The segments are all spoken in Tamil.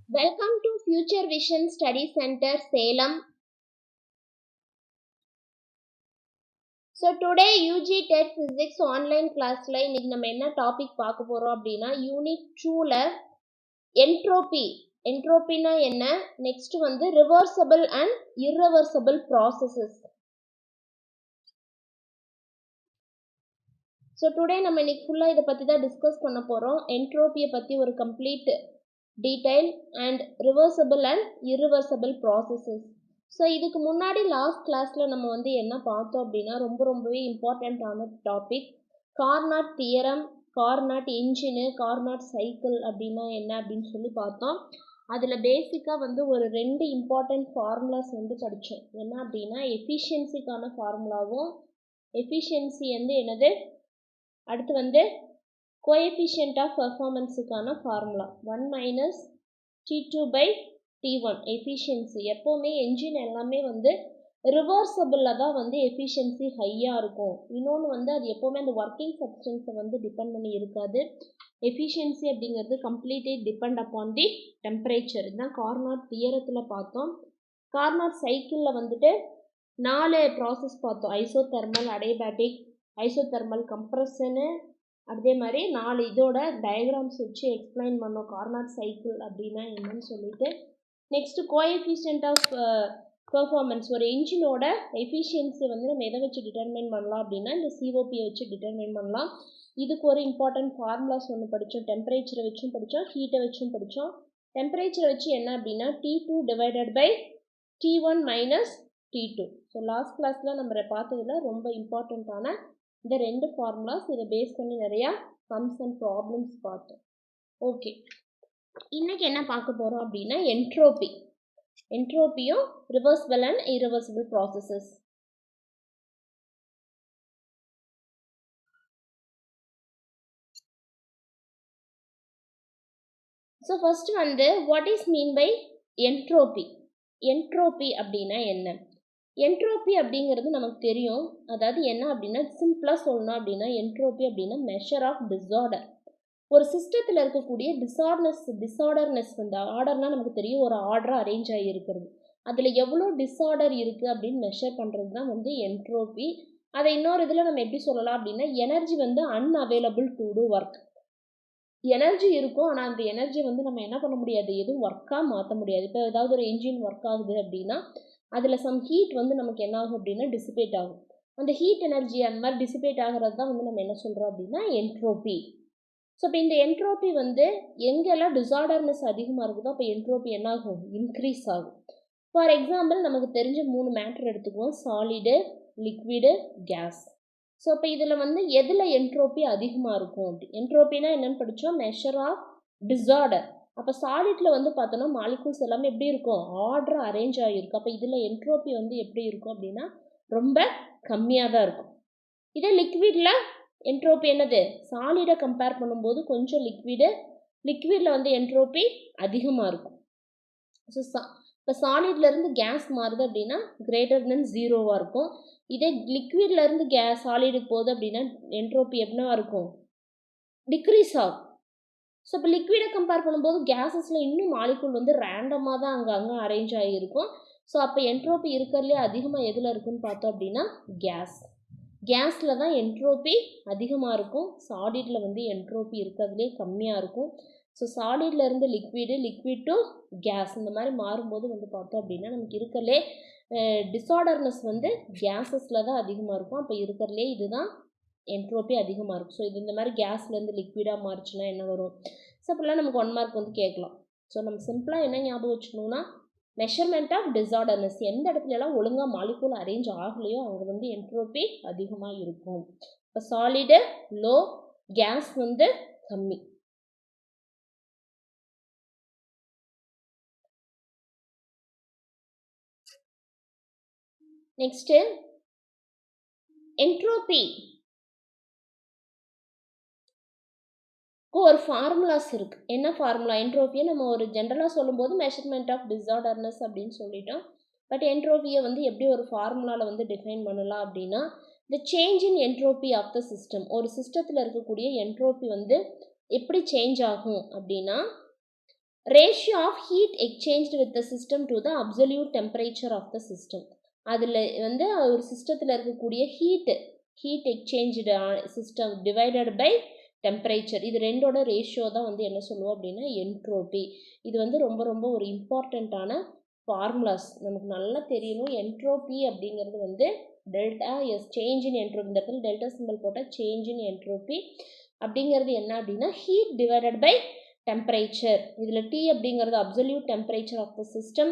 Welcome to Future Vision Study Center, Salem. So today UG TET Physics online classல இன்னைக்கு நம்ம என்ன டாபிக் பார்க்க போறோம் அப்படின்னா யூனிட் 2ல என்ட்ரோபினா என்ன, நெக்ஸ்ட் வந்து reversible and irreversible processes. So today நம்ம இன்னைக்கு ஃபுல்லாக இதை பற்றி தான் டிஸ்கஸ் பண்ண போகிறோம். என்ட்ரோபியை பற்றி ஒரு complete detail and reversible and irreversible processes. So இதுக்கு முன்னாடி லாஸ்ட் கிளாஸில் நம்ம வந்து என்ன பார்த்தோம் அப்படின்னா ரொம்பவே இம்பார்ட்டண்ட்டான topic Carnot theorem, Carnot engine, Carnot cycle அப்படின்னா என்ன அப்படின்னு சொல்லி பார்த்தோம். அதில் பேசிக்காக வந்து ஒரு 2 இம்பார்ட்டண்ட் ஃபார்முலாஸ் வந்து படித்தோம். என்ன அப்படின்னா எஃபிஷியன்சிக்கான ஃபார்முலாவும், எஃபிஷியன்சி வந்து என்னது, அடுத்து வந்து கோஎஃபிஷியன்ட் ஆஃப் பெர்ஃபார்மன்ஸுக்கான ஃபார்முலா 1 மைனஸ் T2/T1 எஃபிஷியன்சி. எப்போவுமே என்ஜின் எல்லாமே வந்து ரிவர்சபிளில் தான் வந்து எஃபிஷியன்சி ஹையாக இருக்கும். இன்னொன்று வந்து அது எப்போவுமே அந்த ஒர்க்கிங் சப்ஸ்டன்ஸை வந்து டிபெண்ட் பண்ணி இருக்காது. எஃபிஷியன்சி அப்படிங்கிறது கம்ப்ளீட்லி டிபெண்ட் அப்பான் தி டெம்பரேச்சர். இதுதான் கார்னாட் தியரத்தில் பார்த்தோம். கார்னாட் சைக்கிளில் வந்துட்டு 4 ப்ராசஸ் பார்த்தோம். ஐசோதெர்மல், அடியபேட்டிக், ஐசோதெர்மல் கம்ப்ரஷனு, அதே மாதிரி 4 இதோட டயக்ராம்ஸ் வச்சு எக்ஸ்பிளைன் பண்ணோம் கார்னாட் சைக்கிள் அப்படின்னா என்னன்னு சொல்லிட்டு. நெக்ஸ்ட் கோஎஃபிஷியன்ட் ஆஃப் பெர்ஃபார்மன்ஸ், ஒரு இன்ஜினோட எஃபிஷியன்சி வந்து நம்ம எதை வச்சு டிட்டர்மைன் பண்ணலாம் அப்படின்னா இந்த சிஓபியை வச்சு டிட்டர்மைன் பண்ணலாம். இதுக்கு ஒரு இம்பார்ட்டன்ட் ஃபார்முலாஸ் ஒன்று படித்தோம். டெம்பரேச்சரை வச்சும் படித்தோம், ஹீட்டை வச்சும் படித்தோம். டெம்பரேச்சரை வச்சு என்ன அப்படின்னா T2/T1 minus T2. So last கிளாஸில் நம்ம பார்த்ததுல ரொம்ப இம்பார்ட்டண்ட்டான இந்த 2 ஃபார்முலாஸ், இதை பேஸ் பண்ணி நிறையா சம்ஸ் அண்ட் ப்ராப்ளம்ஸ் பார்த்தோம். ஓகே, இன்னைக்கு என்ன பார்க்க போகிறோம் அப்படின்னா என்ட்ரோபியும் reversible and irreversible processes. So first வந்து what is mean by entropy. Entropy அப்படின்னா என்ன? என்ட்ரோபி அப்படிங்கிறது நமக்கு தெரியும். அதாவது என்ன அப்படின்னா சிம்பிளாக சொல்லணும் அப்படின்னா என்ட்ரோபி அப்படின்னா மெஷர் ஆஃப் டிஸார்டர். ஒரு சிஸ்டத்தில் இருக்கக்கூடிய டிஸார்டர்னஸ் வந்து ஆர்டர்னால் நமக்கு தெரியும், ஒரு ஆர்டராக அரேஞ்ச் ஆகி இருக்கிறது. அதில் எவ்வளோ டிஸார்டர் இருக்குது அப்படின்னு மெஷர் பண்ணுறது தான் வந்து என்ட்ரோபி. அதை இன்னொரு இதில் நம்ம எப்படி சொல்லலாம் அப்படின்னா எனர்ஜி வந்து unavailable to do work. Energy இருக்கும், ஆனால் அந்த எனர்ஜி வந்து நம்ம என்ன பண்ண முடியாது, எதுவும் ஒர்க்காக மாற்ற முடியாது. இப்போ ஏதாவது ஒரு என்ஜின் ஒர்க் ஆகுது அப்படின்னா அதில் சம் ஹீட் வந்து நமக்கு என்ன ஆகும் அப்படின்னா டிசிபேட் ஆகும். அந்த ஹீட் எனர்ஜி அந்த மாதிரி டிசிபேட் ஆகிறது தான் வந்து நம்ம என்ன சொல்கிறோம் அப்படின்னா என்ட்ரோபி. ஸோ இப்போ இந்த என்ட்ரோபி வந்து எங்கெல்லாம் டிஸார்டர்னஸ் அதிகமாக இருக்குதோ அப்போ என்ட்ரோபி என்ன ஆகும், இன்க்ரீஸ் ஆகும். ஃபார் எக்ஸாம்பிள் நமக்கு தெரிஞ்ச 3 மேட்டர் எடுத்துக்குவோம், சாலிடு, லிக்விடு, கேஸ். ஸோ இப்போ இதில் வந்து எதில் என்ட்ரோபி அதிகமாக இருக்கும் அப்படி, என்ட்ரோபினா என்னென்னு படித்தோம், மெஷர் ஆஃப் டிஸார்டர். அப்போ சாலிட்ல வந்து பார்த்தோன்னா மாலிகூல்ஸ் எல்லாமே எப்படி இருக்கும், ஆர்டர் அரேஞ்ச் ஆகிருக்கும். அப்போ இதில் என்ட்ரோபி வந்து எப்படி இருக்கும் அப்படின்னா ரொம்ப கம்மியாக தான் இருக்கும். இதே லிக்விடில் என்ட்ரோபி என்னது, சாலிடை கம்பேர் பண்ணும்போது கொஞ்சம் லிக்விடில் வந்து என்ட்ரோபி அதிகமாக இருக்கும். ஸோ இப்போ சாலிட்லேருந்து கேஸ் மாறுது அப்படின்னா கிரேட்டர் தென் 0வாக இருக்கும். இதே லிக்விட்லேருந்து சாலிடுக்கு போகுது அப்படின்னா என்ட்ரோபி எப்படின்னா இருக்கும், டிக்ரீஸ் ஆகும். ஸோ இப்போ லிக்விடை கம்பேர் பண்ணும்போது கேஸஸில் இன்னும் மாலிகூல் வந்து ரேண்டமாக தான் அங்கே அரேஞ்ச் ஆகியிருக்கும். ஸோ அப்போ என்ட்ரோபி இருக்கிறதுலே அதிகமாக எதில் இருக்குன்னு பார்த்தோம் அப்படின்னா கேஸில் தான் என்ட்ரோபி அதிகமாக இருக்கும். சாலிடில் வந்து என்ட்ரோபி இருக்கிறதுலே கம்மியாக இருக்கும். ஸோ சாலிட்லேருந்து லிக்விட் டு கேஸ் இந்த மாதிரி மாறும்போது வந்து பார்த்தோம் அப்படின்னா நமக்கு இருக்கிறதுலே டிஸார்டர்னஸ் வந்து கேஸஸில் தான் அதிகமாக இருக்கும். அப்போ இருக்கிறதுலே இதுதான் என்ட்ரோபி அதிகமாக இருக்கும். ஸோ இது இந்த மாதிரி கேஸ்லேருந்து லிக்விடாக மாறிச்சுன்னா என்ன வரும். ஸோ அப்படிலாம் நமக்கு 1 மார்க் வந்து கேட்கலாம். ஸோ நம்ம சிம்பிளாக என்ன ஞாபகம் வச்சுக்கணும்னா மெஷர்மெண்ட் ஆஃப் டிஸார்டர்னஸ், எந்த இடத்துலலாம் ஒழுங்காக மாலிகூல் அரேஞ்ச் ஆகலையோ அங்கே வந்து என்ட்ரோபி அதிகமாக இருக்கும். இப்போ சாலிடு லோ, கேஸ் வந்து கம்மி. நெக்ஸ்ட்டு என்ட்ரோபி ஒரு ஃபார்முலாஸ் இருக்குது. என்ன ஃபார்முலா, என்ட்ரோபியை நம்ம ஒரு ஜென்ரலாக சொல்லும்போது மெஷர்மெண்ட் ஆஃப் டிஸார்டர்னஸ் அப்படின்னு சொல்லிட்டோம். பட் என்ட்ரோபியை வந்து எப்படி ஒரு ஃபார்முலாவில் வந்து டிஃபைன் பண்ணலாம் அப்படின்னா the change in entropy of the system. ஒரு சிஸ்டத்தில் இருக்கக்கூடிய என்ட்ரோபி வந்து எப்படி சேஞ்ச் ஆகும் அப்படின்னா ratio of heat exchanged with the system to the absolute temperature of the system. அதில் வந்து ஒரு சிஸ்டத்தில் இருக்கக்கூடிய heat exchange system divided by temperature, இது ரெண்டோட ரேஷியோ தான் வந்து என்ன சொல்லுவோம் அப்படின்னா என்ட்ரோபி. இது வந்து ரொம்ப ரொம்ப ஒரு இம்பார்ட்டண்ட்டான ஃபார்முலாஸ் நமக்கு நல்லா தெரியணும். என்ட்ரோபி அப்படிங்கிறது வந்து delta S change in entropy, இந்த இடத்துல டெல்டா சிம்பிள் போட்டால் சேஞ்ச் இன் என்ட்ரோபி அப்படிங்கிறது என்ன அப்படின்னா ஹீட் டிவைடட் பை டெம்பரேச்சர். இதில் T அப்படிங்கிறது absolute temperature of the system,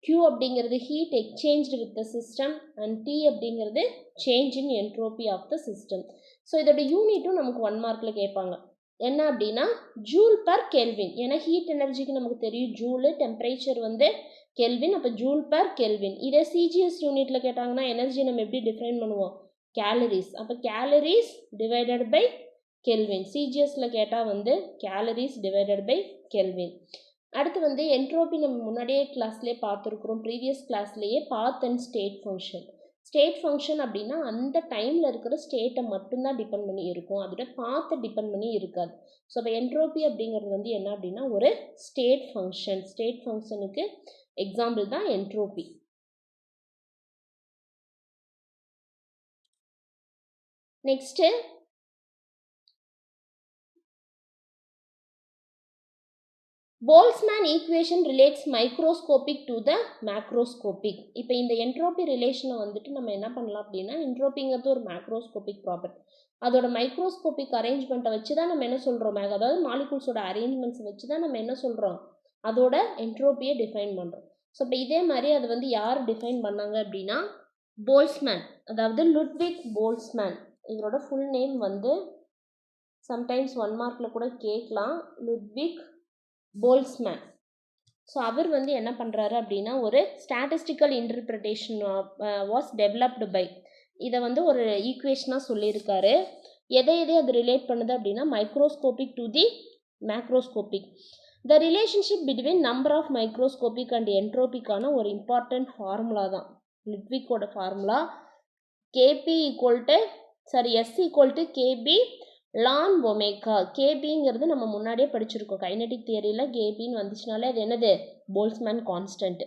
Q அப்படிங்கிறது heat exchanged with the system and T அப்படிங்கிறது change in entropy of the system. So இதோட யூனிட்டும் நமக்கு 1 மார்க்கில் கேட்பாங்க. என்ன அப்படின்னா ஜூல் பர் கெல்வின். ஏன்னா ஹீட் எனர்ஜிக்கு நமக்கு தெரியும் ஜூலு, டெம்பரேச்சர் வந்து கெல்வின், அப்போ ஜூல் பர் கெல்வின். இதே சிஜிஎஸ் யூனிட்டில் கேட்டாங்கன்னா எனர்ஜி நம்ம எப்படி டிஃபைன் பண்ணுவோம், கேலரிஸ். அப்போ கேலரிஸ் டிவைடட் பை கெல்வின். சிஜிஎஸ்ல கேட்டால் வந்து கேலரிஸ் டிவைடட் பை கெல்வின். அடுத்து வந்து என்ட்ரோபி நம்ம முன்னாடியே கிளாஸ்லேயே பார்த்துருக்குறோம், ப்ரீவியஸ் கிளாஸ்லேயே path and state function. State function அப்படின்னா அந்த டைமில் இருக்கிற ஸ்டேட்டை மட்டும்தான் டிபெண்ட் பண்ணி இருக்கும், அதோட பாத்தை டிபெண்ட் பண்ணி இருக்காது. ஸோ இப்போ என்ட்ரோபி அப்படிங்கிறது வந்து என்ன அப்படின்னா ஒரு ஸ்டேட் ஃபங்க்ஷன். ஸ்டேட் ஃபங்க்ஷனுக்கு எக்ஸாம்பிள் தான் entropy. Next Boltzmann equation relates microscopic to the macroscopic. இப்போ இந்த என்ட்ரோபி ரிலேஷனை வந்துட்டு நம்ம என்ன பண்ணலாம் அப்படின்னா, என்ட்ரோபிங்கிறது ஒரு மேக்ரோஸ்கோபிக் ப்ராப்பர்ட்டி, அதோட மைக்ரோஸ்கோபிக் அரேஞ்ச்மெண்ட்டை வச்சு தான் நம்ம என்ன சொல்கிறோம், அதாவது மாலிகூல்ஸோட அரேஞ்ச்மெண்ட்ஸை வச்சு தான் நம்ம என்ன சொல்கிறோம், அதோட என்ட்ரோபியை டிஃபைன் பண்ணுறோம். ஸோ இப்போ இதே மாதிரி அதை வந்து யார் டிஃபைன் பண்ணாங்க அப்படின்னா போல்ட்ஸ்மேன், அதாவது லுட்விக் போல்ட்ஸ்மேன். இவரோட ஃபுல் நேம் வந்து சம்டைம்ஸ் 1 மார்க்கில் கூட கேட்கலாம், லுட்விக் போல்ட்ஸ்மேன். ஸோ அவர் வந்து என்ன பண்ணுறாரு அப்படின்னா ஒரு statistical interpretation was developed by, இதை வந்து ஒரு ஈக்குவேஷனாக சொல்லியிருக்காரு. எதை அது ரிலேட் பண்ணுது அப்படின்னா microscopic to the macroscopic. The relationship between number of microscopic and என்ட்ரோபிக்கான ஒரு இம்பார்ட்டன்ட் ஃபார்முலா தான் லுட்விக்கோட formula. KB equal to S equal to KB ln omega. கேபிங்கிறது நம்ம முன்னாடியே படிச்சிருக்கோம் கைனடிக் தியரியில். கேபின்னு வந்துச்சுனாலே அது என்னது, போல்ட்ஸ்மேன் கான்ஸ்டன்ட்.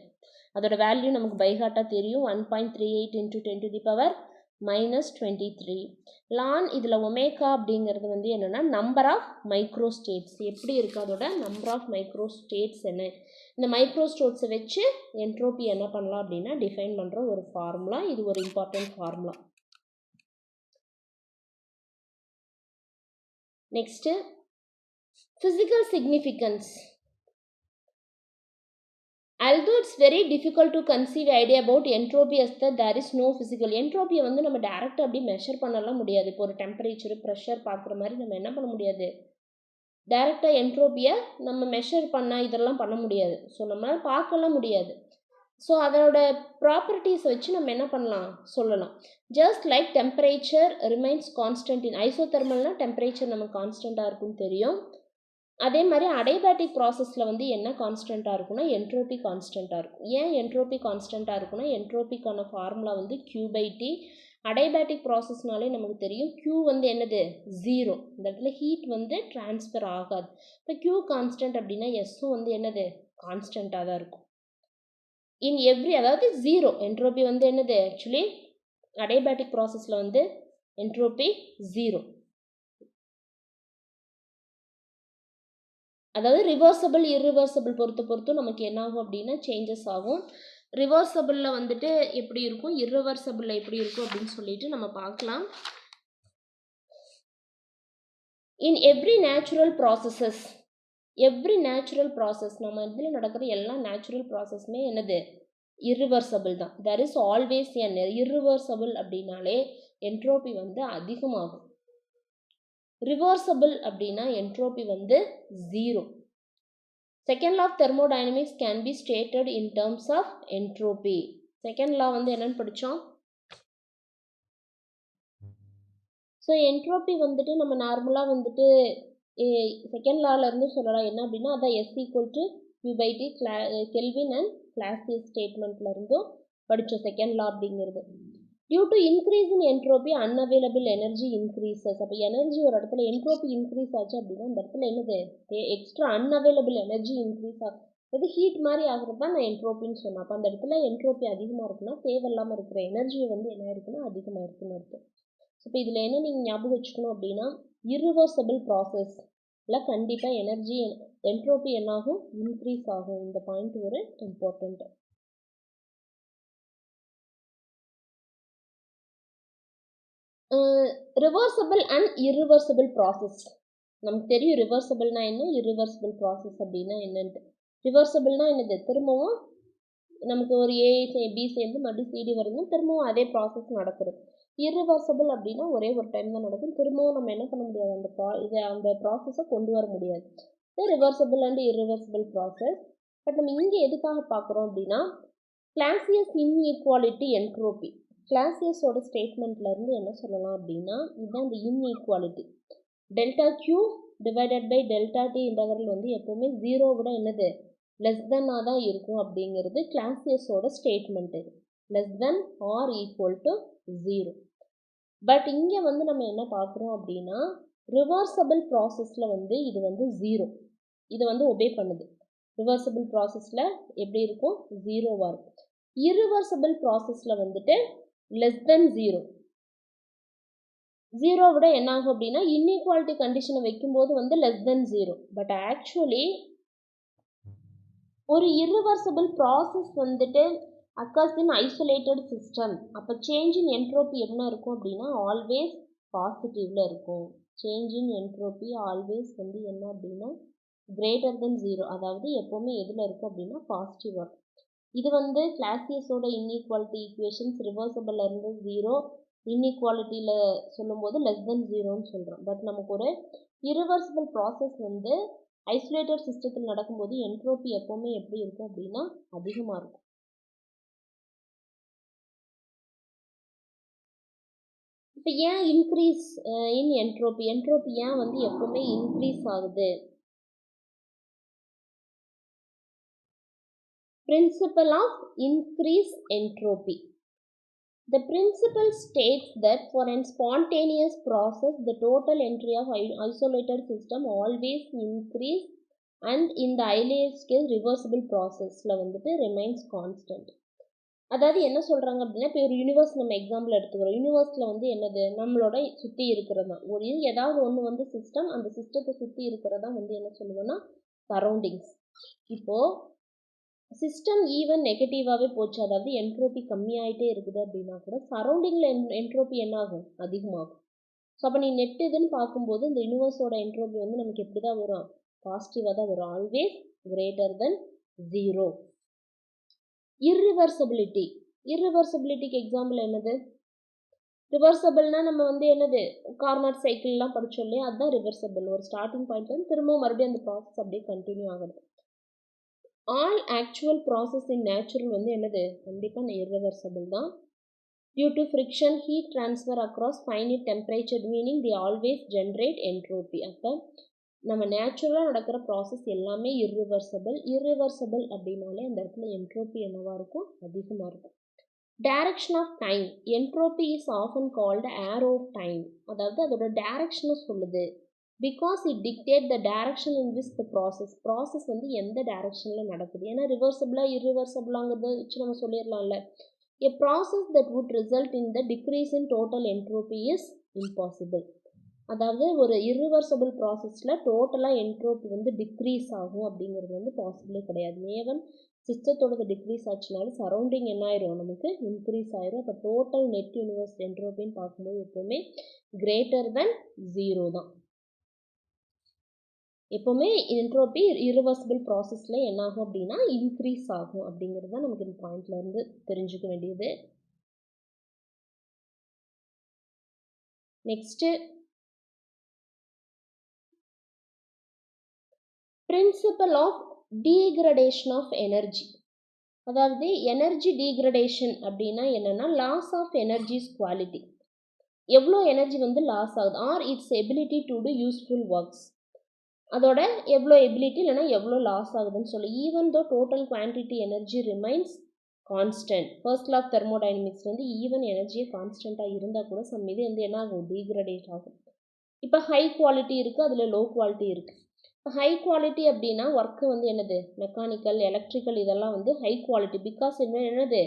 அதோட வேல்யூ நமக்கு பைஹார்ட்டாக தெரியும், 1.38 × 10⁻⁻23. லான் இதில் ஒமேகா அப்படிங்கிறது வந்து என்னென்னா நம்பர் ஆஃப் மைக்ரோஸ்டேட்ஸ், எப்படி இருக்குது அதோட நம்பர் ஆஃப் மைக்ரோஸ்டேட்ஸ் என்ன. இந்த மைக்ரோஸ்டேட்ஸை வச்சு என்ட்ரோபி என்ன பண்ணலாம் அப்படின்னா டிஃபைன் பண்ணுற ஒரு ஃபார்முலா. இது ஒரு important formula. Next physical significance. Although it's very difficult to conceive idea about entropy as that there is no physical. என்ட்ரோபியை வந்து நம்ம டேரெக்டாக அப்படி மெஷர் பண்ணலாம் முடியாது. இப்போ ஒரு டெம்பரேச்சர் ப்ரெஷர் பார்க்குற மாதிரி நம்ம என்ன பண்ண முடியாது, டேரெக்டாக என்ட்ரோபியை நம்ம மெஷர் பண்ண இதெல்லாம் பண்ண முடியாது. ஸோ நம்மளால் பார்க்கலாம் முடியாது. ஸோ அதோட ப்ராப்பர்ட்டிஸை வச்சு நம்ம என்ன பண்ணலாம் சொல்லலாம். Just like temperature remains constant in ஐசோதெர்மல்னால் டெம்பரேச்சர் நமக்கு கான்ஸ்டண்ட்டாக இருக்குன்னு தெரியும். அதே மாதிரி அடைபேட்டிக் ப்ராசஸில் வந்து என்ன கான்ஸ்டண்ட்டாக இருக்குன்னா என்ட்ரோபி கான்ஸ்டண்ட்டாக இருக்கும். ஏன் என்ட்ரோபி கான்ஸ்டண்ட்டாக இருக்குன்னா என்ட்ரோபிக்கான ஃபார்முலா வந்து Q/T. அடைபேட்டிக் ப்ராசஸ்னாலே நமக்கு தெரியும் Q வந்து என்னது 0, இந்த இடத்துல ஹீட் வந்து டிரான்ஸ்ஃபர் ஆகாது. இப்போ Q கான்ஸ்டன்ட் அப்படின்னா எஸ்ஸும் வந்து என்னது கான்ஸ்டண்ட்டாக தான் இருக்கும். இன் எவ்ரி, அதாவது 0 என்ட்ரோபி வந்து என்னது ஆக்சுவலி அடைபேட்டிக் ப்ராசஸில் வந்து என்ட்ரோபி 0. அதாவது ரிவர்சபிள் இர்ரிவர்சபிள் பொறுத்தும் நமக்கு என்ன ஆகும் அப்படின்னா சேஞ்சஸ் ஆகும். ரிவர்சபிளில் வந்துட்டு எப்படி இருக்கும், இர்ரிவர்சபிளில் எப்படி இருக்கும் அப்படின்னு சொல்லிட்டு நம்ம பார்க்கலாம். In every natural processes, every natural process நம்ம இதில் நடக்கிற எல்லா நேச்சுரல் ப்ராசஸுமே என்னது இர்ரிவர்சபிள் தான். There is always an irreversible அப்படின்னாலே என்ட்ரோபி வந்து அதிகமாகும். ரிவர்சபிள் அப்படின்னா என்ட்ரோபி வந்து 0. Second law of thermodynamics can be stated in terms of entropy. Second law வந்து என்னன்னு படித்தோம். ஸோ என்ட்ரோபி வந்துட்டு நம்ம நார்மலாக வந்துட்டு செகண்ட் லாவிலேருந்து சொல்லலாம். என்ன அப்படின்னா அதான் S = Q/T Kelvin and Clausius ஸ்டேட்மெண்ட்லேருந்தும் படித்தோம் செகண்ட் லா அப்படிங்கிறது. Due to increase in entropy unavailable energy increases. அப்போ எனர்ஜி ஒரு இடத்துல என்ட்ரோபி இன்க்ரீஸ் ஆச்சு அப்படின்னா அந்த இடத்துல என்னது எக்ஸ்ட்ரா அன்அவைலபிள் எனர்ஜி இன்க்ரீஸ் ஆகும். அது ஹீட் மாதிரி ஆகிறது தான் நான் என்ட்ரோப்பின்னு சொன்னேன். அப்போ அந்த இடத்துல என்ட்ரோபி அதிகமாக இருக்குன்னா தேவையில்லாமல் இருக்கிற எனர்ஜியை வந்து என்ன இருக்குன்னா அதிகமாக இருக்குன்னு அர்த்தம். இப்போ இதில் என்ன நீங்கள் ஞாபகம் வச்சுக்கணும் அப்படின்னா இரிவர்சபிள் ப்ராசஸில் கண்டிப்பாக எனர்ஜி என்ட்ரோபி என்னாகும் இன்க்ரீஸ் ஆகும். இந்த பாயிண்ட் ஒரு important. Reversible and irreversible process. நமக்கு தெரியும் ரிவர்சபிள்னா என்ன, இரிவர்சபிள் ப்ராசஸ் அப்படின்னா என்னன்ட்டு. ரிவர்சபிள்னா என்னது, திரும்பவும் நமக்கு ஒரு ஏ பி சேர்ந்து மறுபடியும் சிடி வருதுன்னா திரும்பவும் அதே ப்ராசஸ் நடக்குது. இரிவர்சபிள் அப்படின்னா ஒரே ஒரு டைம் தான் நடக்கும், திரும்பவும் நம்ம என்ன பண்ண முடியாது, அந்த ப்ராசஸை கொண்டு வர முடியாது. Reversible and irreversible process. But நம்ம இங்கே எதுக்காக பார்க்குறோம் அப்படின்னா கிளாசியஸ் இன்இக்வாலிட்டி என்ட்ரோபி. கிளாசியஸோட ஸ்டேட்மெண்ட்லேருந்து என்ன சொல்லலாம் அப்படின்னா இதுதான் இந்த inequality. Delta Q divided by delta T integral வந்து எப்போவுமே ஜீரோ விட என்னது லெஸ் தென்னாக தான் இருக்கும் அப்படிங்கிறது கிளாசியஸோட statement. Less than or equal to zero. But இங்கே வந்து நம்ம என்ன பார்க்குறோம் அப்படின்னா ரிவர்சபிள் ப்ராசஸில் வந்து இது வந்து ஜீரோ, இது வந்து ஒபே பண்ணுது. ரிவர்சபிள் ப்ராசஸில் எப்படி இருக்கும், ஜீரோவாக இருக்கும். இரிவர்சபிள் ப்ராசஸில் வந்துட்டு லெஸ் தென் ஜீரோ. ஜீரோ விட என்ன ஆகும் அப்படின்னா இன்இக்வாலிட்டி கண்டிஷனை வைக்கும்போது வந்து less than zero. But actually ஒரு இரிவர்சபிள் ப்ராசஸ் வந்துட்டு அக்கர்ஸ் இன் ஐசோலேட்டட் சிஸ்டம். அப்போ சேஞ்ச் இன் என்ட்ரோபி என்ன இருக்கும் அப்படின்னா ஆல்வேஸ் பாசிட்டிவ்ல இருக்கும். சேஞ்ச் இன் என்ட்ரோபி ஆல்வேஸ் வந்து என்ன அப்படின்னா கிரேட்டர் தென் ஜீரோ, அதாவது எப்போவுமே எதில் இருக்கும் அப்படின்னா பாசிட்டிவாக இருக்கும். இது வந்து கிளாசியஸோட இன்இக்வாலிட்டி ஈக்குவேஷன்ஸ். ரிவர்சபிளில் இருந்து ஜீரோ, இன்இக்வாலிட்டியில் சொல்லும்போது லெஸ் தென் ஜீரோன்னு சொல்கிறோம். பட் நமக்கு ஒரு இரிவர்சபிள் ப்ராசஸ் வந்து ஐசோலேட்டட் சிஸ்டத்தில் நடக்கும்போது என்ட்ரோபி எப்போவுமே எப்படி இருக்கும் அப்படின்னா அதிகமாக இருக்கும். இப்போ ஏன் இன்க்ரீஸ் இன் என்ட்ரோபி, என்ட்ரோபி ஏன் வந்து எப்போவுமே இன்க்ரீஸ் ஆகுது? Principle of increase entropy. The principle states that for a spontaneous process, the total entry of isolated system always increase and in the highest case reversible processல வந்துட்டு remains constant. அதாவது என்ன சொல்கிறாங்க அப்படின்னா இப்போ ஒரு யூனிவர்ஸ் நம்ம எக்ஸாம்பிள் எடுத்துக்கிறோம். யூனிவர்ஸில் வந்து என்னது நம்மளோட சுற்றி இருக்கிறது தான் ஒரு ஏதாவது ஒன்று வந்து சிஸ்டம், அந்த சிஸ்டத்தை சுற்றி இருக்கிறதா வந்து என்ன சொல்லுவோம்னா சரௌண்டிங்ஸ். இப்போது சிஸ்டம் ஈவன் நெகட்டிவாகவே போச்சு, அதாவது என்ட்ரோபி கம்மியாகிட்டே இருக்குது அப்படின்னா கூட சரௌண்டிங்கில் என்ட்ரோபி என்ன ஆகும் அதிகமாகும். ஸோ அப்போ நீ நெட் இதுன்னு பார்க்கும்போது இந்த யூனிவர்ஸோட என்ட்ரோபி வந்து நமக்கு எப்படி தான் வரும், பாசிட்டிவாக தான் வரும். Always greater than zero. Irreversibility. இர்ரிவர்சபிலிட்டிக்கு எக்ஸாம்பிள் என்னது, ரிவர்சபிள்னா நம்ம வந்து என்னது கார்னர் சைக்கிள்லாம் படித்தோம் இல்லையா, அதுதான் ரிவர்சபிள். ஒரு ஸ்டார்டிங் பாயிண்ட்லேருந்து திரும்பவும் மறுபடியும் அந்த ப்ராசஸ் அப்படியே கண்டினியூ ஆகுது. All actual process in natural வந்து என்னது கண்டிப்பாக இர்ரிவர்சபிள் தான். Due to friction heat transfer across finite temperature meaning the always generate entropy. அப்போ நம்ம நேச்சுரலாக நடக்கிற ப்ராசஸ் எல்லாமே இர்ரிவர்சபிள். இர்ரிவர்சபிள் அப்படின்னாலே அந்த இடத்துல என்ட்ரோபி என்னவாக இருக்கும் அதிகமாக இருக்கும். Direction of time. Entropy is often called arrow of time. அதாவது அதோட டைரக்ஷனை சொல்லுது. Because it dictate the direction in which the process வந்து எந்த டைரக்ஷனில் நடக்குது. ஏன்னா ரிவர்சபிளாக இர்ரிவர்சபிளாங்கிறத வச்சு நம்ம சொல்லிடலாம்ல. A process that would result in the decrease in total entropy is impossible. அதாவது ஒரு இர்ரிவர்சபிள் ப்ராசஸில் டோட்டலாக என்ட்ரோபி வந்து டிக்ரீஸ் ஆகும் அப்படிங்கிறது வந்து பாசிபிளே கிடையாது. மேவன் சிஸ்டத்தோட டிக்ரீஸ் ஆச்சுனாலும் சரௌண்டிங் என்ன ஆயிரும் நமக்கு இன்க்ரீஸ் ஆயிரும். அப்போ டோட்டல் நெட் யூனிவர்ஸ் என்ட்ரோபின்னு பார்க்கும்போது எப்போவுமே கிரேட்டர் தென் ஜீரோ தான். எப்போவுமே என்ட்ரோபி இரிவர்சிபிள் ப்ராசஸில் என்ன ஆகும் அப்படின்னா இன்க்ரீஸ் ஆகும் அப்படிங்கிறது தான் நமக்கு இந்த பாயிண்ட்லேருந்து தெரிஞ்சுக்க வேண்டியது. Next principle of degradation of energy. அதாவது எனர்ஜி டீக்ரடேஷன் அப்படின்னா என்னென்னா லாஸ் ஆஃப் எனர்ஜிஸ் குவாலிட்டி. எவ்வளோ எனர்ஜி வந்து லாஸ் ஆகுது or its ability to do useful works, அதோட எவ்வளோ எபிலிட்டி இல்லைனா எவ்வளோ லாஸ் ஆகுதுன்னு சொல்லி. Even though total quantity energy remains constant. First law of thermodynamics வந்து ஈவன் எனர்ஜியே கான்ஸ்டண்ட்டாக இருந்தால் கூட சம் இது வந்து என்ன ஆகும், டீக்ரடேட் ஆகும். இப்போ ஹை குவாலிட்டி இருக்குது, அதில் லோ குவாலிட்டி இருக்குது. இப்போ ஹை குவாலிட்டி அப்படின்னா ஒர்க்கு வந்து என்னது, மெக்கானிக்கல், எலக்ட்ரிக்கல், இதெல்லாம் வந்து ஹை குவாலிட்டி. பிகாஸ் என்னது,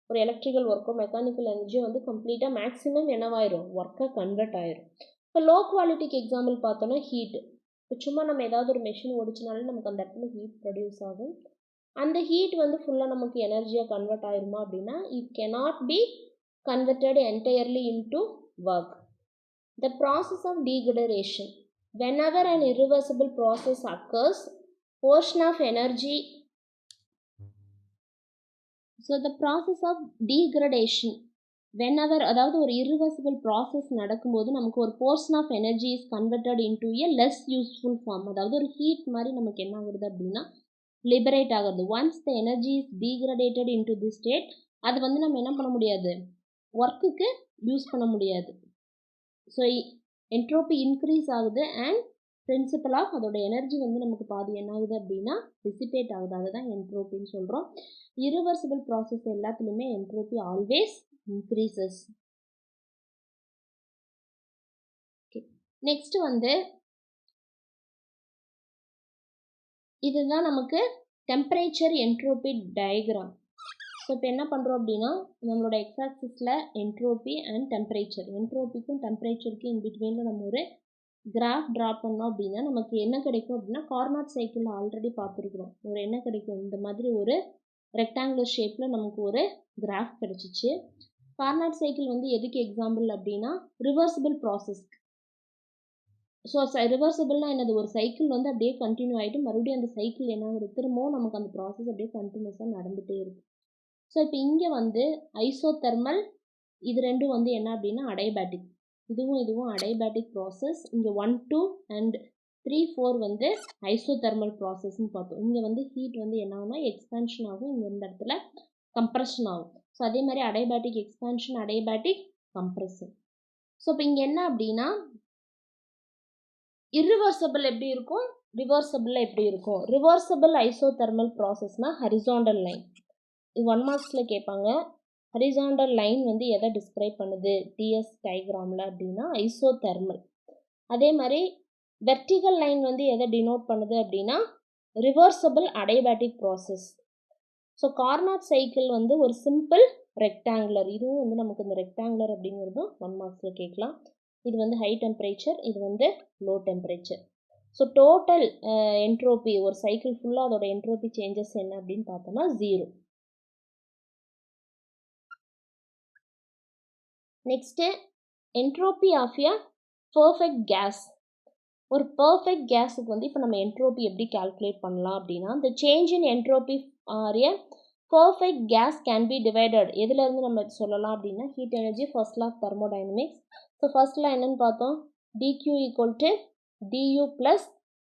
ஒரு எலக்ட்ரிக்கல் ஒர்க்கோ மெக்கானிக்கல் எனர்ஜியோ வந்து கம்ப்ளீட்டாக மேக்ஸிமம் என்னவாயிரும், ஒர்க்காக கன்வெர்ட் ஆயிரும். இப்போ லோ குவாலிட்டிக்கு எக்ஸாம்பிள் பார்த்தோன்னா ஹீட். இப்போ சும்மா நம்ம ஏதாவது ஒரு மெஷின் ஓடிச்சினாலும் நமக்கு அந்த இடத்துல ஹீட் ப்ரொடியூஸ் ஆகும். அந்த ஹீட் வந்து ஃபுல்லாக நமக்கு எனர்ஜியாக கன்வெர்ட் ஆயிருமா அப்படின்னா it cannot be converted entirely into work. The process of degradation. Whenever an irreversible process occurs, portion of energy. So the process of degradation. Whenever அதாவது ஒரு irreversible process நடக்கும்போது நமக்கு ஒரு portion of energy is converted into a less useful form. அதாவது ஒரு ஹீட் மாதிரி நமக்கு என்ன ஆகுது அப்படின்னா லிபரேட் ஆகுது. Once the energy is degraded into the state, அது வந்து நம்ம என்ன பண்ண முடியாது, ஒர்க்குக்கு யூஸ் பண்ண முடியாது. ஸோ என்ட்ரோபி இன்க்ரீஸ் ஆகுது அண்ட் பிரின்சிபல் ஆஃப் அதோட எனர்ஜி வந்து நமக்கு பாதி என்ன ஆகுது அப்படின்னா டிசிபேட் ஆகுது. அதுதான் என்ட்ரோபின்னு சொல்கிறோம். இரிவர்சிபிள் ப்ராசஸ் எல்லாத்துலேயுமே என்ட்ரோபி ஆல்வேஸ் இன்க்ரீசஸ். நெக்ஸ்ட் வந்து இதுதான் நமக்கு டெம்பரேச்சர் என்ட்ரோபி டயக்ராம். ஸோ இப்போ என்ன பண்ணுறோம் அப்படின்னா நம்மளோட எக்ஸாக்சிஸில் என்ட்ரோபி அண்ட் டெம்பரேச்சர், என்ட்ரோபிக்கும் டெம்பரேச்சருக்கும் இன்பிட்வீனில் நம்ம ஒரு கிராஃப் ட்ரா பண்ணோம் அப்படின்னா நமக்கு என்ன கிடைக்கும் அப்படின்னா கார்னாட் சைக்கிளில் ஆல்ரெடி பார்த்துருக்குறோம். ஒரு என்ன கிடைக்கும், இந்த மாதிரி ஒரு ரெக்டாங்குலர் ஷேப்பில் நமக்கு ஒரு கிராஃப் கிடச்சிச்சு. கார்னாட் சைக்கிள் வந்து எதுக்கு எக்ஸாம்பிள் அப்படின்னா ரிவர்சிபிள் ப்ராசஸ்க்கு. ஸோ ரிவர்சிபிள்னால் என்னது, ஒரு சைக்கிள் வந்து அப்படியே கண்டினியூ ஆகிட்டு மறுபடியும் அந்த சைக்கிள் என்ன ஆகுது, திரும்பவும் நமக்கு அந்த ப்ராசஸ் அப்படியே கண்டினியூஸாக நடந்துகிட்டே இருக்குது. ஸோ இப்போ இங்கே வந்து ஐசோதெர்மல், இது ரெண்டும் வந்து என்ன அப்படின்னா அடைபேட்டிக். இதுவும் அடைபேட்டிக் ப்ராசஸ். இங்கே 1, 2 and 3, 4 வந்து ஐசோதெர்மல் ப்ராசஸ்ன்னு பார்த்தோம். இங்கே வந்து ஹீட் வந்து என்ன ஆகும்னா எக்ஸ்பேன்ஷன் ஆகும், இங்கே இந்த இடத்துல கம்ப்ரெஷன் ஆகும். ஸோ அதே மாதிரி அடைபேட்டிக் எக்ஸ்பேன்ஷன், அடைபேட்டிக் கம்ப்ரெஷன். ஸோ இப்போ இங்கே என்ன அப்படின்னா இர்ரிவர்சிபிள் எப்படி இருக்கும், ரிவர்சிபிள் எப்படி இருக்கும். ரிவர்சிபிள் ஐசோதெர்மல் ப்ராசஸ்னால் ஹரிசாண்டல் லைன். இது 1 மார்க்ஸில் கேட்பாங்க. ஹரிசாண்டல் லைன் வந்து எதை டிஸ்கிரைப் பண்ணுது டிஎஸ் டயக்ராமில் அப்படின்னா ஐசோதெர்மல். அதே மாதிரி வெர்டிகல் லைன் வந்து எதை டினோட் பண்ணுது அப்படின்னா reversible adiabatic process. So Carnot cycle வந்து ஒரு சிம்பிள் ரெக்டாங்குலர். இதுவும் வந்து நமக்கு இந்த ரெக்டாங்குலர் அப்படிங்கிறதும் 1 மார்க்ஸில் கேட்கலாம். இது வந்து ஹை டெம்பரேச்சர், இது வந்து low temperature. So total entropy ஒரு சைக்கிள் ஃபுல்லாக அதோட என்ட்ரோபி சேஞ்சஸ் என்ன அப்படின்னு பார்த்தோம்னா 0. Next entropy of a perfect gas. ஒரு பர்ஃபெக்ட் கேஸுக்கு வந்து இப்போ நம்ம என்ட்ரோபி எப்படி கால்குலேட் பண்ணலாம் அப்படின்னா the change in entropy or a perfect gas can be divided. எதுலேருந்து நம்ம சொல்லலாம் அப்படின்னா heat energy, first law of thermodynamics. So ஃபர்ஸ்ட்ல என்னன்னு பார்த்தோம், dq equal to du plus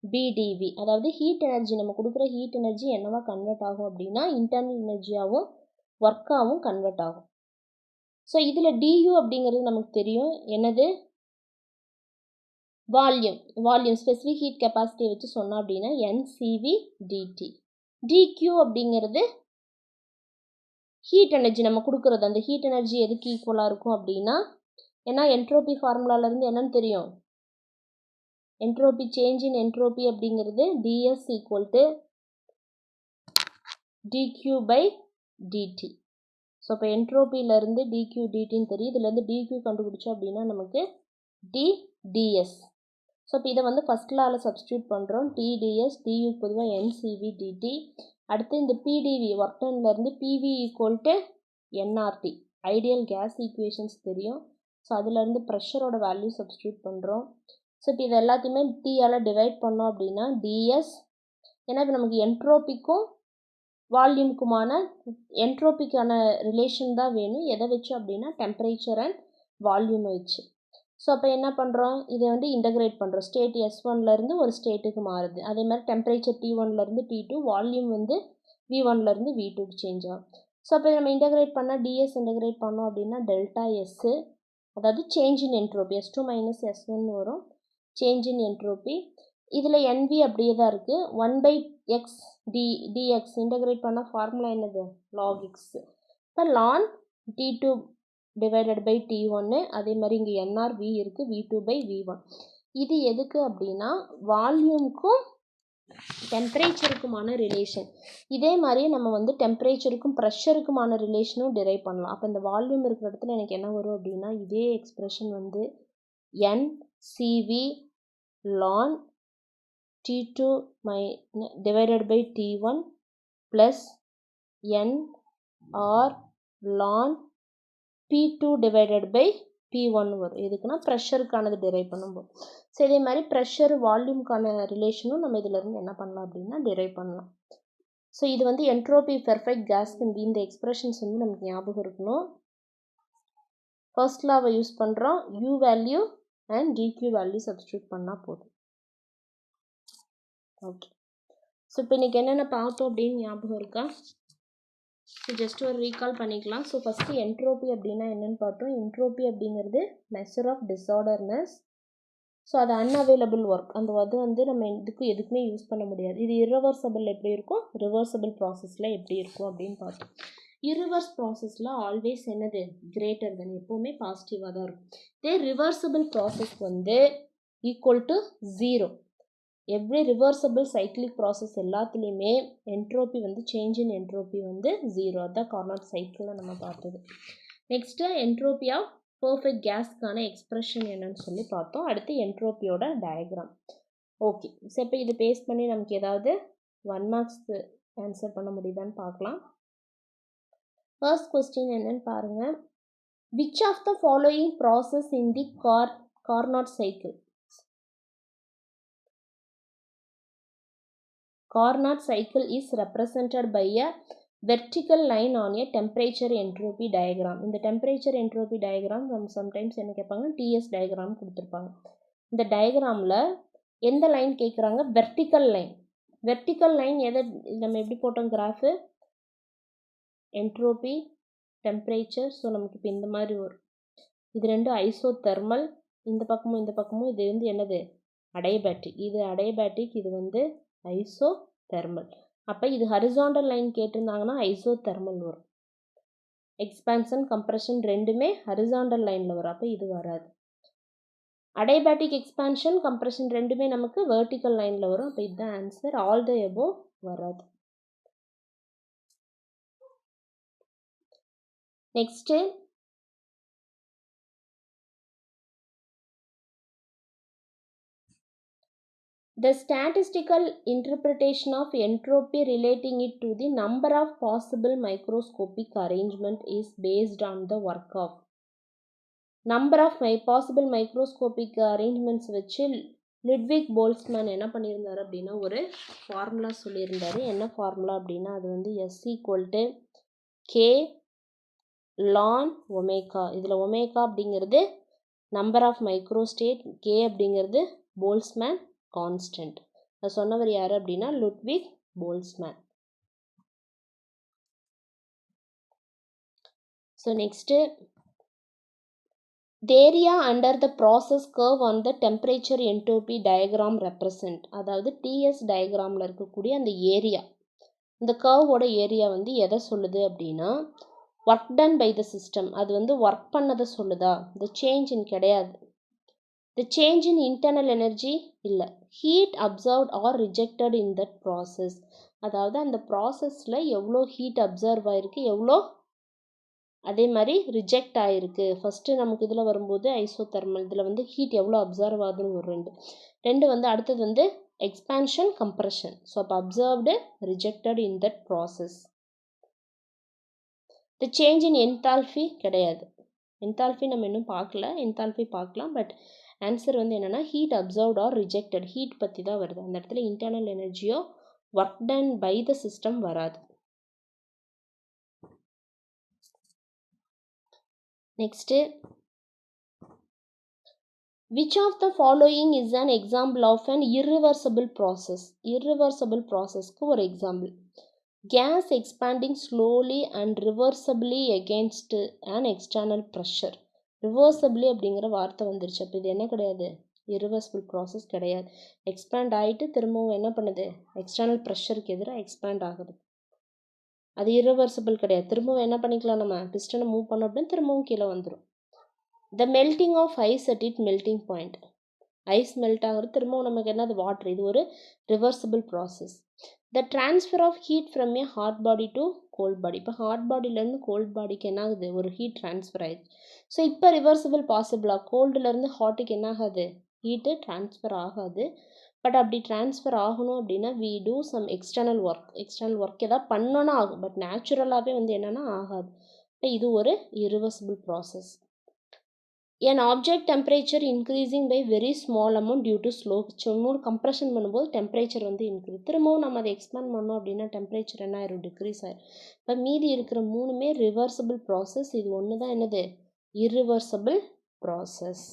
bdv. அதாவது ஹீட் எனர்ஜி, நம்ம கொடுக்குற ஹீட் எனர்ஜி என்னவா கன்வெர்ட் ஆகும் அப்படின்னா இன்டர்னல் எனர்ஜியாகவும் ஒர்க்காகவும் கன்வெர்ட் ஆகும். ஸோ இதில் du அப்படிங்கிறது நமக்கு தெரியும், என்னது வால்யூம் ஸ்பெசிஃபிக் ஹீட் கெப்பாசிட்டியை வச்சு சொன்னோம் அப்படின்னா NCV dt. dq அப்படிங்கிறது ஹீட் எனர்ஜி நம்ம கொடுக்குறது. அந்த ஹீட் எனர்ஜி எதுக்கு ஈக்குவலாக இருக்கும் அப்படின்னா, ஏன்னா என்ட்ரோபி ஃபார்முலாலேருந்து என்னன்னு தெரியும், என்ட்ரோபி சேஞ்ச் இன் என்ட்ரோபி அப்படிங்கிறது ds equal to dq by dt. So இப்போ என்ட்ரோபியிலேருந்து dq dtன்னு தெரியும். இதுலேருந்து dq கண்டுபிடிச்சோம் அப்படின்னா நமக்கு ds. ஸோ இப்போ இதை வந்து ஃபஸ்ட் லாவில் சப்ஸ்டியூட் பண்ணுறோம். TDS, du பொதுவாக NCV dt. அடுத்து இந்த PdV ஒர்க் டன்லேருந்து PV equal to nRT. Ideal gas equations தெரியும். ஸோ அதுலேருந்து ப்ரெஷரோட வேல்யூ சப்ஸ்டியூட் பண்ணுறோம். ஸோ இப்போ இது எல்லாத்தையுமே Tயால் டிவைட் பண்ணோம் அப்படின்னா DS. ஏன்னா இப்போ நமக்கு என்ட்ரோபிக்கும் வால்யூமுக்குமான என்ட்ரோபிக்கான ரிலேஷன் தான் வேணும். எதை வச்சு அப்படின்னா டெம்பரேச்சர் அண்ட் வால்யூமை வச்சு. ஸோ அப்போ என்ன பண்ணுறோம், இதை வந்து இன்டகிரேட் பண்ணுறோம். ஸ்டேட் S1லேருந்து ஒரு ஸ்டேட்டுக்கு மாறுது. அதே மாதிரி டெம்பரேச்சர் T1லேருந்து T2, வால்யூம் வந்து V1லேருந்து V2க்கு சேஞ்ச் ஆகும். ஸோ அப்போ நம்ம இன்டகிரேட் பண்ணால் DS இன்டகிரேட் பண்ணோம் அப்படின்னா டெல்டா எஸ்ஸு, அதாவது change in entropy S2 minus S1 வரும், சேஞ்ச் இன் என்ட்ரோபி. இதில் NV அப்படியே தான் இருக்குது. 1/x dx இன்டகிரேட் பண்ணால் ஃபார்முலா என்னது log x. இப்போ ln T2 divided by T1, அதே மாதிரி இங்கே NRV இருக்குது, V2 பை V1. இது எதுக்கு அப்படின்னா வால்யூம்க்கும் டெம்பரேச்சருக்குமான ரிலேஷன். இதே மாதிரி நம்ம வந்து டெம்பரேச்சருக்கும் ப்ரெஷருக்குமான ரிலேஷனும் டிரைவ் பண்ணலாம். அப்போ இந்த வால்யூம் இருக்கிற இடத்துல எனக்கு என்ன வரும் அப்படின்னா இதே எக்ஸ்பிரஷன் வந்து NCV ln T2 divided by T1 plus NR ln P2 divided by P1 வரும். எதுக்குன்னா ப்ரெஷருக்கானது டிரைவ் பண்ணும்போது. ஸோ இதே மாதிரி ப்ரெஷர் வால்யூம்க்கான ரிலேஷனும் நம்ம இதிலேருந்து என்ன பண்ணலாம் அப்படின்னா டிரைவ் பண்ணலாம். ஸோ இது வந்து என்ட்ரோபி பெர்ஃபெக்ட் கேஸ்க்கு இந்த எக்ஸ்பிரஷன்ஸ் வந்து நமக்கு ஞாபகம் இருக்கணும். ஃபர்ஸ்ட் லாவை யூஸ் பண்ணுறோம், U value and DQ value substitute பண்ணால் போதும். ஓகே, ஸோ இப்போ இன்றைக்கி என்னென்ன பார்த்தோம் அப்படின்னு ஞாபகம் இருக்கா? ஸோ ஜஸ்ட் ஒரு ரீகால் பண்ணிக்கலாம். ஸோ ஃபஸ்ட்டு என்ட்ரோபி அப்படின்னா என்னென்னு பார்த்தோம். என்ட்ரோபி அப்படிங்கிறது மெஷர் ஆஃப் டிஸார்டர்னஸ். ஸோ அது அன்அவைலபிள் ஒர்க், அந்த அது வந்து நம்ம எதுக்குமே யூஸ் பண்ண முடியாது. இது irreversible எப்படி இருக்கும், ரிவர்சபிள் ப்ராசஸில் எப்படி இருக்கும் அப்படின்னு பார்த்தோம். irreverse ப்ராசஸில் ஆல்வேஸ் என்னது கிரேட்டர் தென், எப்போவுமே பாசிட்டிவாக தான் இருக்கும். இதே ரிவர்சபிள் ப்ராசஸ் வந்து equal to 0. Every reversible cyclic process எல்லாத்துலேயுமே என்ட்ரோபி வந்து சேஞ்ச் இன் என்ட்ரோபி வந்து 0. அதுதான் கார்னாட் சைக்கிளில் நம்ம பார்த்தது. நெக்ஸ்ட்டு என்ட்ரோபி ஆஃப் பர்ஃபெக்ட் கேஸ்க்கான எக்ஸ்பிரஷன் என்னன்னு சொல்லி பார்த்தோம். அடுத்து என்ட்ரோபியோட டயக்ராம். ஓகே, ஸோ இப்போ இது பேஸ் பண்ணி நமக்கு ஏதாவது 1 மார்க்ஸ்க்கு ஆன்சர் பண்ண முடியுதான்னு பார்க்கலாம். ஃபர்ஸ்ட் கொஸ்டின் என்னன்னு பாருங்கள். Which of the following process in the Carnot cycle? Carnot cycle is represented by a vertical line on a temperature entropy diagram. இந்த temperature entropy diagram நம்ம sometimes என்ன கேட்பாங்க, TS diagram கொடுத்துருப்பாங்க. இந்த டயக்ராமில் எந்த லைன் கேட்குறாங்க, வெர்டிக்கல் லைன். வெர்டிக்கல் லைன் எதை நம்ம எப்படி போட்டோம் கிராஃபு, என்ட்ரோபி டெம்பரேச்சர். ஸோ நமக்கு இப்போ இந்த மாதிரி வரும். இது ரெண்டும் ஐசோதெர்மல், இந்த பக்கமும் இது வந்து என்னது அடையபேட்டிக். இது அடையபேட்டிக், இது வந்து ஐசோதெர்மல். அப்போ இது ஹரிசாண்டல் லைன் கேட்டிருந்தாங்கன்னா ஐசோதெர்மல் வரும். எக்ஸ்பான்ஷன் கம்ப்ரெஷன் ரெண்டுமே ஹரிசாண்டல் லைனில் வரும், அப்போ இது வராது. அடையபேட்டிக் எக்ஸ்பான்ஷன் கம்ப்ரெஷன் ரெண்டுமே நமக்கு வெர்டிக்கல் லைனில் வரும், அப்போ இதுதான் ஆன்சர். ஆல் த எபோவ் வராது. Next the statistical interpretation of entropy relating it to the number of possible microscopic arrangement is based on the work of number of possible microscopic arrangements வச்சு லுட்விக் போல்ட்ஸ்மேன் என்ன பண்ணியிருந்தார் அப்படின்னா ஒரு ஃபார்முலா சொல்லியிருந்தார். என்ன ஃபார்முலா அப்படின்னா அது வந்து S = K ln ஒமேகா. இதில் ஒமேகா அப்படிங்கிறது நம்பர் ஆஃப் மைக்ரோஸ்டேட், K அப்படிங்கிறது போல்ட்ஸ்மேன் கான்ஸ்டன்ட். அது சொன்னவர் யார் அப்படின்னா Ludwig Boltzmann. So next the area under the process curve on the temperature entropy diagram represent, அதாவது TS டயக்ராமில் இருக்கக்கூடிய அந்த ஏரியா, இந்த கர்வோட ஏரியா வந்து எதை சொல்லுது அப்படின்னா work done by the system. அது வந்து ஒர்க் பண்ணதை சொல்லுதா, the change in கிடையாது. The change in internal energy இல்லை. Heat absorbed or rejected in that process, அதாவது அந்த ப்ராசஸில் எவ்வளோ ஹீட் அப்சர்வ் ஆகிருக்கு, எவ்வளோ அதே மாதிரி ரிஜெக்ட் ஆகிருக்கு. ஃபஸ்ட்டு நமக்கு இதில் வரும்போது ஐசோதெர்மல், இதில் வந்து ஹீட் எவ்வளோ அப்சர்வ் ஆகுதுன்னு ஒரு ரெண்டு வந்து அடுத்தது வந்து எக்ஸ்பான்ஷன் கம்ப்ரெஷன். ஸோ அப்போ absorbed rejected in that process. The change in enthalpy கிடையாது. என்தால்ஃபி நம்ம இன்னும் பார்க்கல, என்தால்ஃபி பார்க்கலாம். பட் ஆன்சர் வந்து என்னென்னா heat absorbed or rejected, heat பற்றி தான் வருது. அந்த இடத்துல இன்டர்னல் எனர்ஜியோ work done by the system வராது. Next which of the following is an example of an irreversible process. irreversible ப்ராசஸ்க்கு ஒரு example, gas expanding slowly and reversibly against and external pressure. ரிவர்சபிளி அப்படிங்கிற வார்த்தை வந்துருச்சு, அப்போ இது என்ன கிடையாது, irreversible ப்ராசஸ் கிடையாது. எக்ஸ்பேண்ட் ஆகிட்டு திரும்பவும் என்ன பண்ணுது, எக்ஸ்டர்னல் ப்ரெஷருக்கு எதிராக எக்ஸ்பேண்ட் ஆகுது. அது irreversible கிடையாது. திரும்பவும் என்ன பண்ணிக்கலாம், நம்ம பிஸ்டனை மூவ் பண்ணோம் அப்படின்னு திரும்பவும் கீழே வந்துடும். The melting of ice at it melting point. Ice melt ஆகுறது திரும்பவும் நமக்கு என்னது வாட்டர். இது ஒரு reversible process. The transfer of heat from a hot body to cold body. இப்போ ஹாட் பாடியிலேருந்து கோல்ட் பாடிக்கு என்ன ஆகுது, ஒரு ஹீட் ட்ரான்ஸ்ஃபர் ஆயிடுச்சு. ஸோ இப்போ ரிவர்சிபிள் பாசிபிளா, கோல்டுலேருந்து ஹாட்டுக்கு என்ன ஆகாது, ஹீட்டு ட்ரான்ஸ்ஃபர் ஆகாது. பட் அப்படி ட்ரான்ஸ்ஃபர் ஆகணும் அப்படின்னா we do some external work எதாவது பண்ணோன்னா ஆகும். பட் நேச்சுரலாகவே வந்து என்னென்னா ஆகாது. இப்போ இது ஒரு irreversible process. an object temperature increasing by very small amount due to slow compression பண்ணும்போது டெம்பரேச்சர் வந்து இன்க்ரீஸ். திரும்பவும் நம்ம அதை எக்ஸ்பேண்ட் பண்ணோம் அப்படின்னா டெம்பரேச்சர் என்ன ஆயிரும், டிக்ரீஸ் ஆயிரும். இப்போ மீதி இருக்கிற மூணுமே ரிவர்சிபிள் ப்ராசஸ். இது ஒன்று தான் என்னது, irreversible process.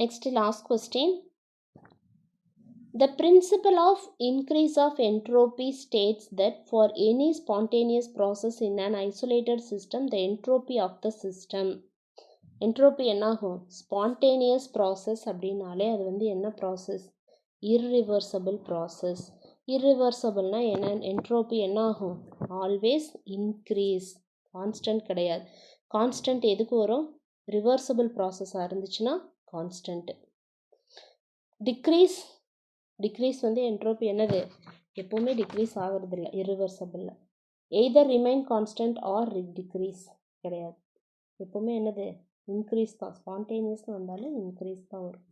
Next last question. The principle of increase of entropy states that for any spontaneous process in an isolated system, the entropy of the system. Entropy என்னாகும், spontaneous process அப்படின்னாலே அது வந்து என்ன ப்ராசஸ், irreversible process. irreversibleனா என்ன, entropy என்னாகும், always increase, constant கிடையாது. constant எதுக்கு வரும், reversible processஆ இருந்துச்சுன்னா constant. டிக்ரீஸ் வந்து என்ட்ரோபி என்னது, எப்போவுமே டிக்ரீஸ் ஆகிறது இல்லை irreversible. Either remain constant R degrees கிடையாது. எப்போவுமே என்னது, இன்க்ரீஸ் தான். ஸ்பான்டேனியஸ்னு வந்தாலும் இன்க்ரீஸ் தான் வரும்.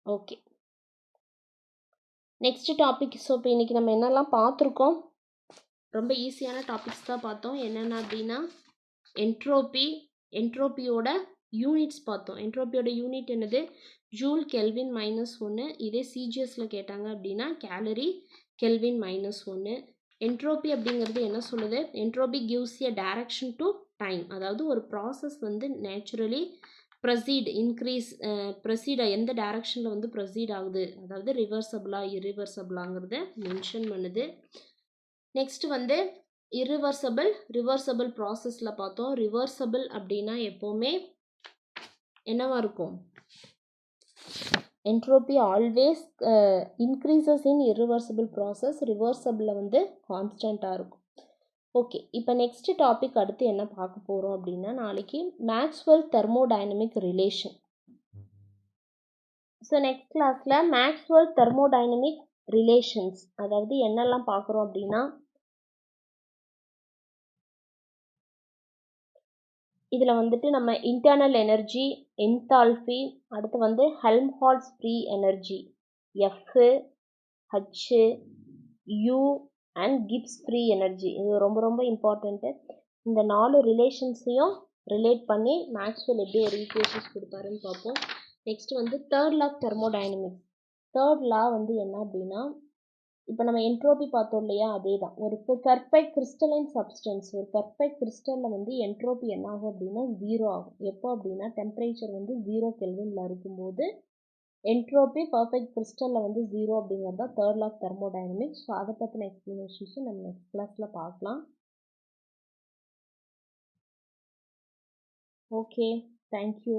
Okay, next topic. ஸோ இப்போ இன்றைக்கி நம்ம என்னெல்லாம் பார்த்துருக்கோம், ரொம்ப ஈஸியான டாபிக்ஸ் தான் பார்த்தோம். என்னென்ன அப்படின்னா என்ட்ரோபியோட யூனிட்ஸ் பார்த்தோம். என்ட்ரோபியோட யூனிட் என்னது, ஜூல் கெல்வின் -1. இதே சிஜிஎஸில் கேட்டாங்க அப்படின்னா கேலரி கெல்வின் -1. என்ட்ரோபி அப்படிங்கிறது என்ன சொல்லுது, entropy gives a direction to time. அதாவது ஒரு ப்ராசஸ் வந்து நேச்சுரலி ப்ரொசீட் எந்த டைரக்ஷனில் வந்து ப்ரொசீட் ஆகுது, அதாவது ரிவர்சபிளா இரிவர்சபிளாங்கிறத மென்ஷன் பண்ணுது. நெக்ஸ்ட் வந்து ரிவர்சபிள் ப்ராசஸில் பார்த்தோம். ரிவர்சபிள் அப்படின்னா எப்போவுமே என்னவா இருக்கும், entropy always increases in irreversible process. ரிவர்சபிளில் வந்து கான்ஸ்டண்ட்டாக இருக்கும். ஓகே, இப்போ நெக்ஸ்ட் டாபிக் அடுத்து என்ன பார்க்க போகிறோம் அப்படின்னா, நாளைக்கு Maxwell thermodynamic relation. So next கிளாஸில் மேக்ஸ்வெல் தெர்மோடைனமிக் ரிலேஷன்ஸ், அதாவது என்னெல்லாம் பார்க்குறோம் அப்படின்னா, இதில் வந்துட்டு நம்ம இன்டர்னல் எனர்ஜி, என்தால்பி, அடுத்து வந்து Helmholtz free energy, F, H, you and Gibbs free energy. இது ரொம்ப ரொம்ப இம்பார்ட்டண்ட்டு. இந்த 4 ரிலேஷன்ஸையும் ரிலேட் பண்ணி மேக்ஸ்வெல் எப்படி ஒரு ஈக்குவேஷன்ஸ் கொடுத்தாருன்னு பார்ப்போம். நெக்ஸ்ட் வந்து third law thermodynamics. Third law வந்து என்ன அப்படின்னா, இப்போ நம்ம என்ட்ரோபி பார்த்தோம் இல்லையா, அதே தான். ஒரு பெர்ஃபெக்ட் கிறிஸ்டலைன் சப்ஸ்டன்ஸ், ஒரு பெர்ஃபெக்ட் கிறிஸ்டலில் வந்து என்ட்ரோபி என்ன ஆகும் அப்படின்னா 0 ஆகும். எப்போ அப்படின்னா டெம்பரேச்சர் வந்து 0 கெல்வினில் இருக்கும்போது என்ட்ரோபி பெர்ஃபெக்ட் கிறிஸ்டலில் வந்து 0 அப்படிங்கிறது தான் third law of thermodynamics. So அதை பற்றின எக்ஸ்ப்ளனேஷன்ஸும் நம்ம நெக்ஸ்ட் கிளாஸில் பார்க்கலாம். Okay, thank you.